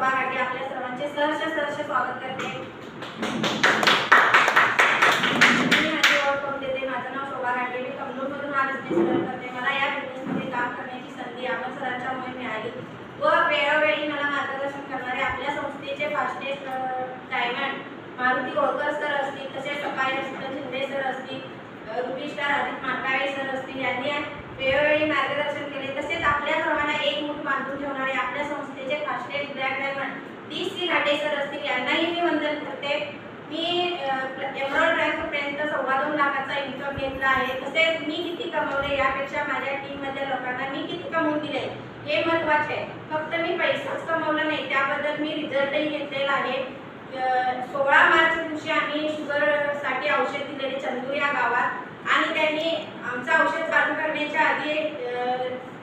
शोभा घाटे आपल्या सर्वांचे सहर्ष स्वागत करते। मी माझी ओळख करून देते। माझं नाव शोभा घाटे। मी कमनूरमधून हा बिझनेस रन करते। मला या बिझनेसमध्ये काम करण्याची संधी अमर सरांच्यामुळे मिळाली व वेळोवेळी मला मार्गदर्शन करणारे आपल्या संस्थेचे fastest diamond Maruti Holkar sir असतील, तसेच सफाई शिंदे सर असतील, रुपी स्टार आदित्य माकाळे सर असतील, यांनी वेळोवेळी मार्गदर्शन केले। तसेच आपल्या सर्वांना एक मूठ बांधून ठेवणारे आपल्या संस्थेचे फास्टेस्ट ब्लॅक डायमंड DC घाटे सर असतील, यांनाही मी वंदन करते। मी एमराल्ड रँकपर्यंत 2.25 लाखाचा इन्कम घेतला आहे। तसेच मी किती कमवले यापेक्षा माझ्या टीममधल्या लोकांना मी किती कमवून दिले हे महत्त्वाचे आहे। फक्त मी पैसाच कमवला नाही, त्याबद्दल मी रिझल्टही घेतलेला आहे। 16 मार्च दिवशी आम्ही शुगरसाठी औषध दिलेले चंदूर या गावात, आणि त्यांनी आमचं औषध चालू करण्याच्या आधी